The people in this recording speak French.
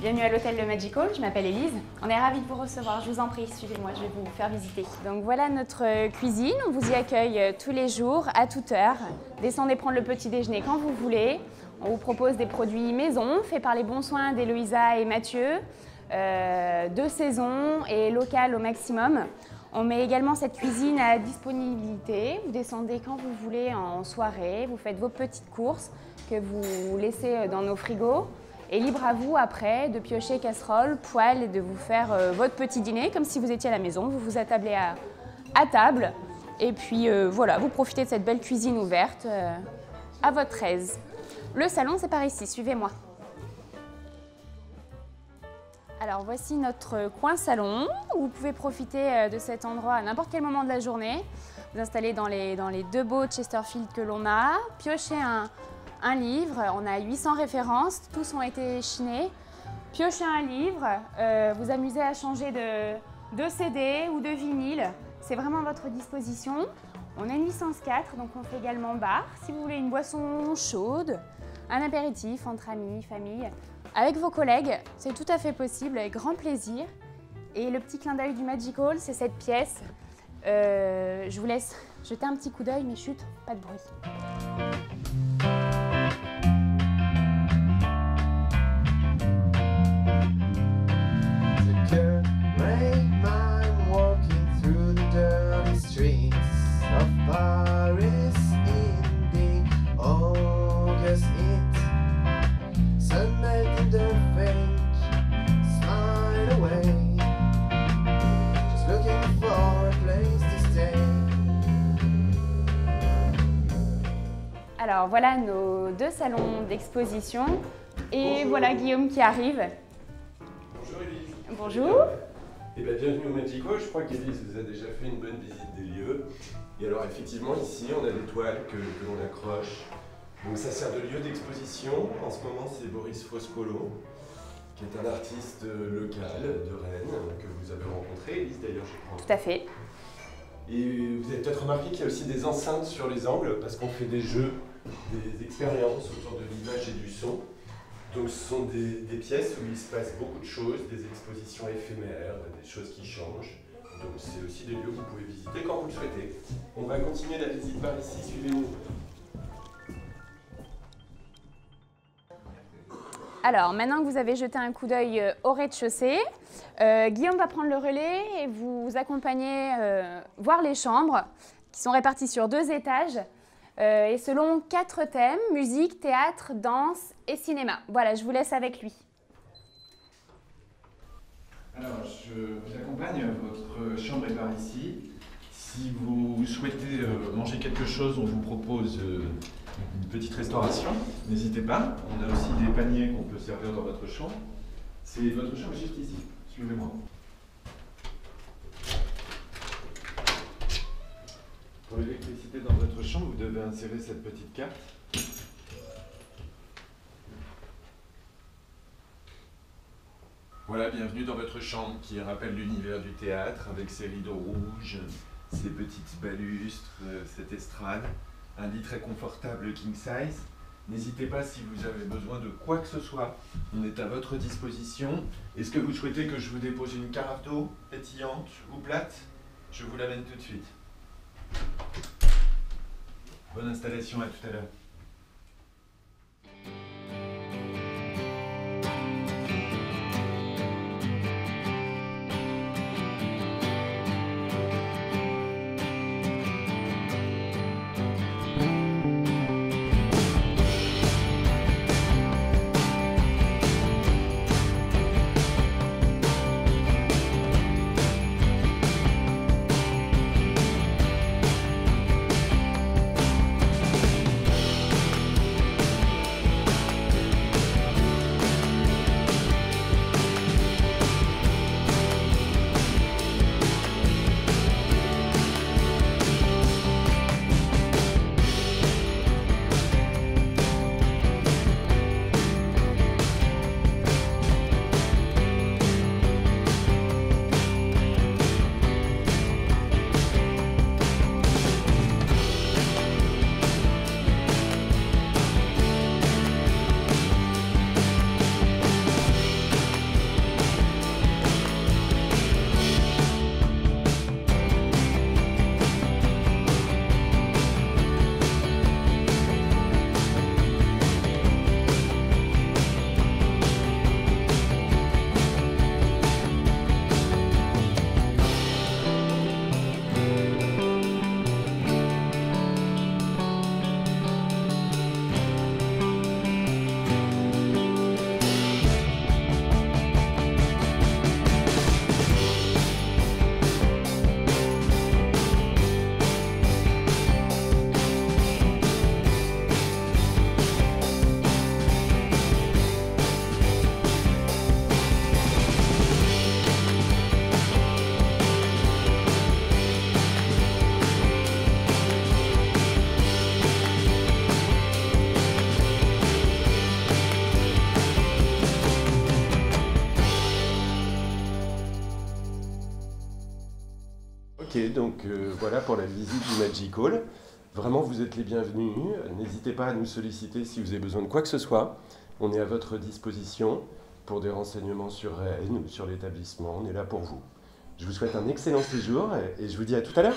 Bienvenue à l'hôtel Le Magical, je m'appelle Élise. On est ravis de vous recevoir, je vous en prie, suivez-moi, je vais vous faire visiter. Donc voilà notre cuisine, on vous y accueille tous les jours, à toute heure. Descendez prendre le petit déjeuner quand vous voulez. On vous propose des produits maison, faits par les bons soins d'Héloïsa et Mathieu, de saison et local au maximum. On met également cette cuisine à disponibilité. Vous descendez quand vous voulez en soirée, vous faites vos petites courses que vous laissez dans nos frigos. Et libre à vous après de piocher casserole, poêle et de vous faire votre petit dîner comme si vous étiez à la maison. Vous vous attablez à table et puis voilà, vous profitez de cette belle cuisine ouverte à votre aise. Le salon, c'est par ici, suivez-moi. Alors voici notre coin salon où vous pouvez profiter de cet endroit à n'importe quel moment de la journée. Vous installez dans les deux beaux Chesterfield que l'on a, piochez un livre, on a 800 références, tous ont été chinés. Piochez un livre, vous amusez à changer de CD ou de vinyle, c'est vraiment à votre disposition. On a une licence 4, donc on fait également bar. Si vous voulez une boisson chaude, un apéritif entre amis, famille, avec vos collègues, c'est tout à fait possible, avec grand plaisir. Et le petit clin d'œil du Magical, c'est cette pièce. Je vous laisse jeter un petit coup d'œil, mais chut, pas de bruit. Alors voilà nos deux salons d'exposition et bonjour. Voilà Guillaume qui arrive. Bonjour Élise. Bonjour. Et bien, bienvenue au Magical. Je crois qu'Élise vous a déjà fait une bonne visite des lieux. Et alors effectivement ici on a des toiles que l'on accroche. Donc ça sert de lieu d'exposition. En ce moment c'est Boris Foscolo, qui est un artiste local de Rennes que vous avez rencontré, Élise d'ailleurs je crois. Tout à fait. Et vous avez peut-être remarqué qu'il y a aussi des enceintes sur les angles parce qu'on fait des jeux, des expériences autour de l'image et du son. Donc ce sont des pièces où il se passe beaucoup de choses, des expositions éphémères, des choses qui changent. Donc c'est aussi des lieux que vous pouvez visiter quand vous le souhaitez. On va continuer la visite par ici, suivez-nous. Alors maintenant que vous avez jeté un coup d'œil au rez-de-chaussée, Guillaume va prendre le relais et vous accompagner voir les chambres qui sont réparties sur 2 étages et selon 4 thèmes, musique, théâtre, danse et cinéma. Voilà, je vous laisse avec lui. Alors, je vous accompagne, votre chambre est par ici. Si vous souhaitez manger quelque chose, on vous propose une petite restauration, n'hésitez pas. On a aussi des paniers qu'on peut servir dans votre chambre. C'est votre chambre juste ici, suivez-moi. Pour l'électricité dans votre chambre, vous devez insérer cette petite carte. Voilà, bienvenue dans votre chambre qui rappelle l'univers du théâtre avec ses rideaux rouges, ses petites balustres, cette estrade, un lit très confortable king size. N'hésitez pas si vous avez besoin de quoi que ce soit, on est à votre disposition. Est-ce que vous souhaitez que je vous dépose une carafe d'eau pétillante ou plate? Je vous l'amène tout de suite. Bonne installation, à tout à l'heure. Ok, donc voilà pour la visite du Magic Hall. Vraiment, vous êtes les bienvenus. N'hésitez pas à nous solliciter si vous avez besoin de quoi que ce soit. On est à votre disposition pour des renseignements sur Rennes ou sur l'établissement. On est là pour vous. Je vous souhaite un excellent séjour et je vous dis à tout à l'heure.